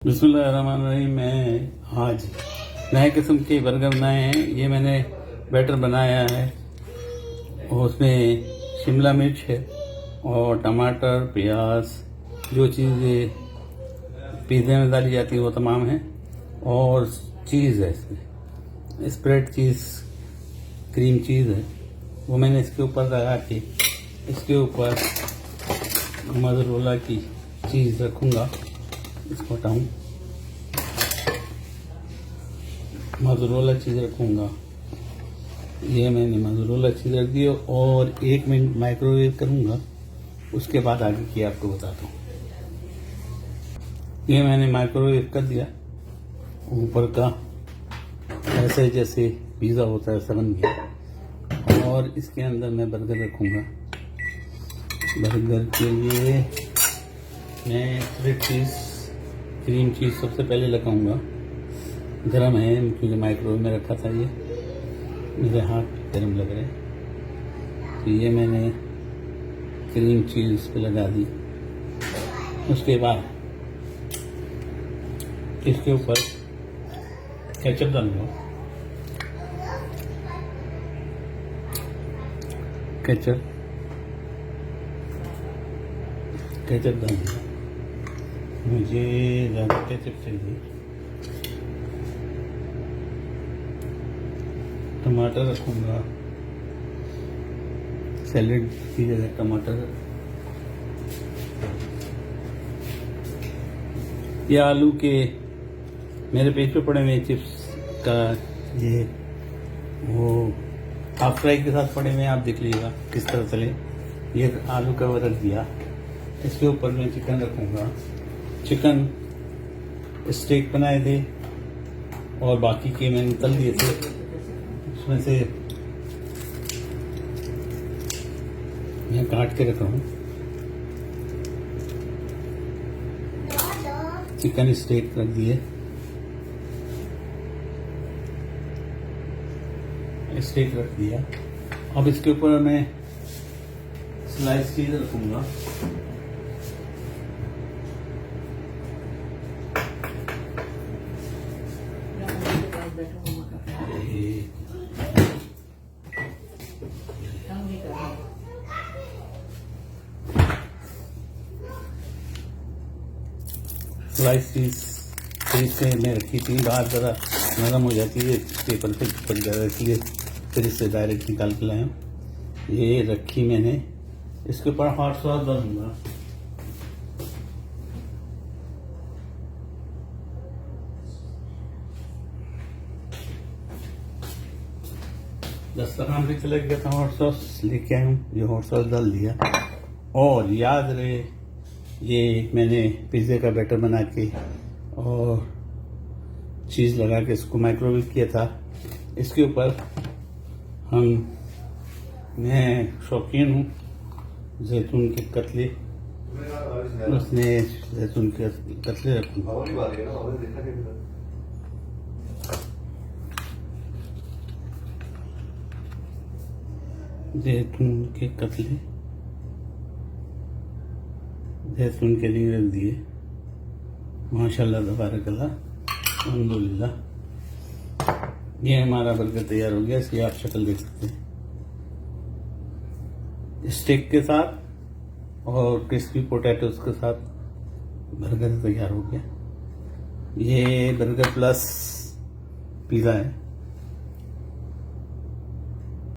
बिस्मिल्लाहिर्रहमानिर्रहीम। मैं आज नए किस्म के बर्गर बनाए हैं। ये मैंने बैटर बनाया है और उसमें शिमला मिर्च है और टमाटर, प्याज, जो चीज़ें पिज़्ज़े में डाली जाती है वो तमाम है, और चीज़ है इसमें स्प्रेड चीज़, क्रीम चीज़ है, वो मैंने इसके ऊपर लगा के इसके ऊपर मोज़रेला की चीज़ रखूँगा। इसको हटाऊँ, मोज़रेला चीज़ रखूँगा। ये मैंने मोज़रेला चीज़ रख दी और 1 मिनट माइक्रोवेव करूँगा, उसके बाद आगे की आपको बताता हूँ। ये मैंने माइक्रोवेव कर दिया, ऊपर का ऐसे जैसे पिज़्ज़ा होता है ऐसा बन गया। और इसके अंदर मैं बर्गर रखूँगा। बर्गर के लिए मैं स्प्रेड चीज़, क्रीम चीज़ सबसे पहले लगाऊंगा। गरम है क्योंकि माइक्रोवेव में रखा था, ये मेरे हाथ गरम लग रहे हैं, तो ये मैंने क्रीम चीज़ इस पर लगा दी। उसके बाद इसके ऊपर केचप डालूंगा। केचप डालूंगा, मुझे ज़्यादा केचप चाहिए। टमाटर रखूँगा, सैलेड की जगह टमाटर। ये आलू के मेरे पेज पे पड़े हुए चिप्स का, ये वो हाफ फ्राई के साथ पड़े हुए, आप देख लीजिएगा किस तरह चले। ये आलू का रख दिया। इसके ऊपर मैं चिकन रखूँगा। चिकन स्टेक बनाए थे और बाकी के मैंने तल दिए थे। उसमें से मैं काट के रख रहा हूँ। चिकन स्टेक रख दिए, स्टेक रख दिया। अब इसके ऊपर मैं स्लाइस चीज रखूँगा। स्लाइस चीज से मैं रखी थी, बाहर ज़रा नरम हो जाती है, पेपर पे चिपक जाता है, इसलिए फिर इससे डायरेक्ट निकाल के लाया। ये रखी मैंने, इसके ऊपर हॉट सॉस डालूंगा। दस्तरखान पे चले गया था, हॉट सॉस लेके आया हूँ, ये हॉट सॉस डाल दिया। और याद रहे, ये मैंने पिज़्ज़े का बैटर बना के और चीज़ लगा के इसको माइक्रोवेव किया था। इसके ऊपर मैं शौकीन हूँ जैतून के कतले, उसमें जैतून के कतले रखूँगा। जैतून के कतले, जैतून के रिंग रख दिए। माशाल्लाह तबारकल्लाह, अल्हम्दुलिल्लाह। ये हमारा बर्गर तैयार हो गया। इसकी आप शक्ल देख सकते हैं, स्टेक के साथ और क्रिस्पी पोटैटोज के साथ बर्गर तैयार हो गया। ये बर्गर प्लस पिज़्ज़ा है।